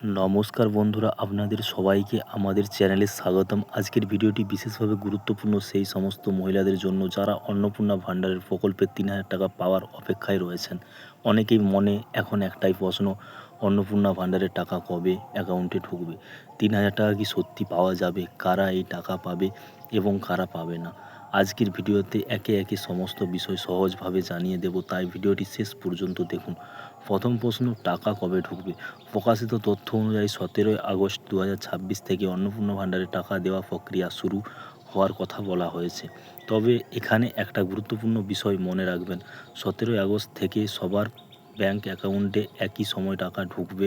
নমস্কার বন্ধুরা, আপনাদের সবাইকে আমাদের চ্যানেলে স্বাগতম। আজকের ভিডিওটি বিশেষভাবে গুরুত্বপূর্ণ সেই সমস্ত মহিলাদের জন্য যারা অন্নপূর্ণা ভাণ্ডারের প্রকল্পে ৩,০০০ টাকা পাওয়ার অপেক্ষায় রয়েছেন। অনেকেই মনে এখন একটাই প্রশ্ন, অন্নপূর্ণা ভাণ্ডারের টাকা কবে অ্যাকাউন্টে ঢুকবে? ৩,০০০ টাকা কি সত্যি পাওয়া যাবে? কারা এই টাকা পাবে এবং কারা পাবে না? আজকের ভিডিওতে একে একে সমস্ত বিষয় সহজভাবে জানিয়ে দেব, তাই ভিডিওটি শেষ পর্যন্ত দেখুন। প্রথম প্রশ্ন, টাকা কবে ঢুকবে? প্রকাশিত তথ্য অনুযায়ী 17ই আগস্ট 2026 থেকে অন্নপূর্ণা ভাণ্ডারে টাকা দেওয়া প্রক্রিয়া শুরু হওয়ার কথা বলা হয়েছে। তবে এখানে একটা গুরুত্বপূর্ণ বিষয় মনে রাখবেন, 17ই আগস্ট থেকে সবার ব্যাংক অ্যাকাউন্টে একই সময় টাকা ঢুকবে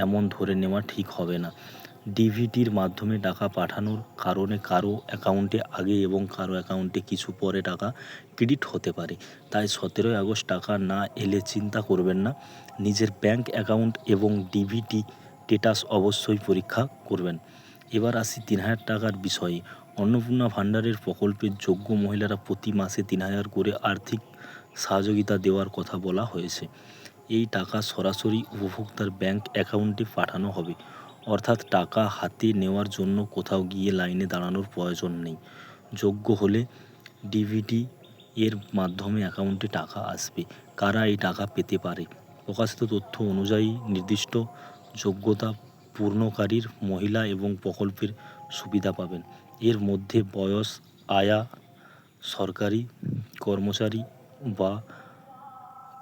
এমন ধরে নেওয়া ঠিক হবে না। ডিভিটির মাধ্যমে টাকা পাঠানোর কারণে কারো অ্যাকাউন্টে আগে এবং কারো অ্যাকাউন্টে কিছু পরে টাকা ক্রেডিট হতে পারে। তাই 17ই আগস্ট টাকা না এলে চিন্তা করবেন না। নিজের ব্যাংক অ্যাকাউন্ট এবং ডিভিটি স্ট্যাটাস অবশ্যই পরীক্ষা করবেন। এবার আসি ৩,০০০ টাকার বিষয়ে। অন্নপূর্ণা ভাণ্ডারের প্রকল্পের যোগ্য মহিলারা প্রতি মাসে ৩,০০০ করে আর্থিক সহযোগিতা দেওয়ার কথা বলা হয়েছে। এই টাকা সরাসরি উপভোক্তার ব্যাংক অ্যাকাউন্টে পাঠানো হবে, অর্থাৎ টাকা হাতে নেওয়ার জন্য কোথাও গিয়ে লাইনে দাঁড়ানোর প্রয়োজন নেই। যোগ্য হলে ডিভিডি এর মাধ্যমে অ্যাকাউন্টে টাকা আসবে। কারা এই টাকা পেতে পারে? প্রকাশিত তথ্য অনুযায়ী নির্দিষ্ট যোগ্যতা পূর্ণকারীর মহিলা এবং প্রকল্পের সুবিধা পাবেন। এর মধ্যে বয়স, আয়া, সরকারি কর্মচারী বা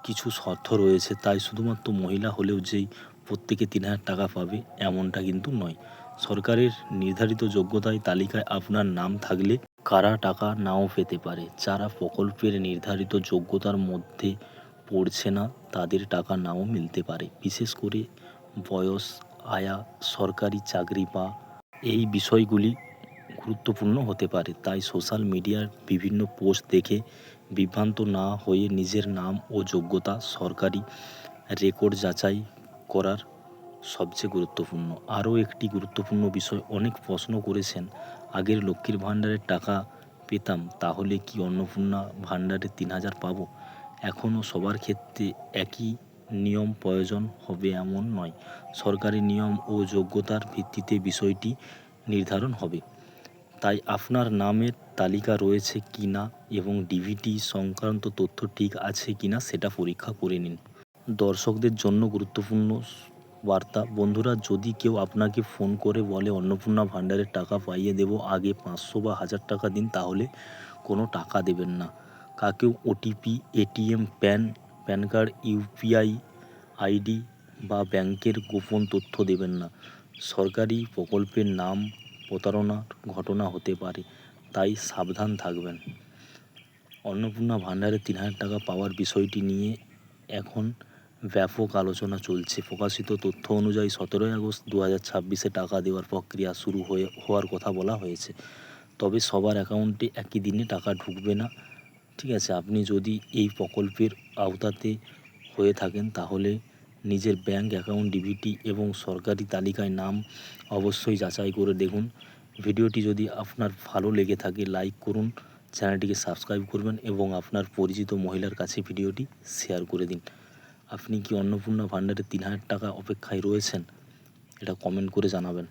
কিছু শর্ত রয়েছে, তাই শুধুমাত্র মহিলা হলেও যেই প্রত্যেকে ৩,০০০ টাকা পাবে এমনটা কিন্তু নয়। সরকারের নির্ধারিত যোগ্যতায় তালিকায় আপনার নাম থাকলে কারা টাকা নাও পেতে পারে। যারা প্রকল্পের নির্ধারিত যোগ্যতার মধ্যে পড়ছে না তাদের টাকা নাও মিলতে পারে। বিশেষ করে বয়স, আয়া, সরকারি চাকরি বা এই বিষয়গুলি গুরুত্বপূর্ণ হতে পারে। তাই সোশ্যাল মিডিয়ার বিভিন্ন পোস্ট দেখে বিভ্রান্ত না হয়ে নিজের নাম ও যোগ্যতা সরকারি রেকর্ড যাচাই করার সবচেয়ে গুরুত্বপূর্ণ। আরও একটি গুরুত্বপূর্ণ বিষয়, অনেক প্রশ্ন করেছেন, আগের লক্ষ্মীর ভাণ্ডারের টাকা পেতাম, তাহলে কি অন্নপূর্ণা ভাণ্ডারে ৩,০০০ পাবো? এখনও সবার ক্ষেত্রে একই নিয়ম প্রয়োজন হবে এমন নয়। সরকারি নিয়ম ও যোগ্যতার ভিত্তিতে বিষয়টি নির্ধারণ হবে। তাই আপনার নামের তালিকা রয়েছে কি না এবং ডিভিটি সংক্রান্ত তথ্য ঠিক আছে কি না সেটা পরীক্ষা করে নিন। দর্শকদের জন্য গুরুত্বপূর্ণ বার্তা, বন্ধুরা, যদি কেউ আপনাকে ফোন করে বলে অন্নপূর্ণা ভাণ্ডারের টাকা পাইয়ে দেব, আগে 500 বা 1000 টাকা দিন, তাহলে কোনো টাকা দেবেন না। কাকেও OTP, ATM, PAN card, UPI ID বা ব্যাংকের গোপন তথ্য দেবেন না। সরকারি প্রকল্পের নাম প্রতারণার ঘটনা হতে পারে, তাই সাবধান থাকবেন। অন্নপূর্ণা ভাণ্ডারে ৩,০০০ টাকা পাওয়ার বিষয়টি নিয়ে এখন ব্যাপক আলোচনা চলছে। প্রকাশিত তথ্য অনুযায়ী 17ই আগস্ট 2026-এ টাকা দেওয়ার প্রক্রিয়া শুরু হওয়ার কথা বলা হয়েছে। তবে সবার অ্যাকাউন্টে একই দিনে টাকা ঢুকবে না। ঠিক আছে, আপনি যদি এই প্রকল্পের আওতাতে হয়ে থাকেন তাহলে নিজের ব্যাংক অ্যাকাউন্ট, ডিভিটি এবং সরকারি তালিকায় নাম অবশ্যই যাচাই করে দেখুন। ভিডিওটি যদি আপনার ভালো লেগে থাকে লাইক করুন, চ্যানেলটিকে সাবস্ক্রাইব করবেন এবং আপনার পরিচিত মহিলার কাছে ভিডিওটি শেয়ার করে দিন। আপনি কি অন্নপূর্ণা ভাণ্ডারে ৩,০০০ টাকা অপেক্ষায় রয়েছেন? এটা কমেন্ট করে জানাবেন।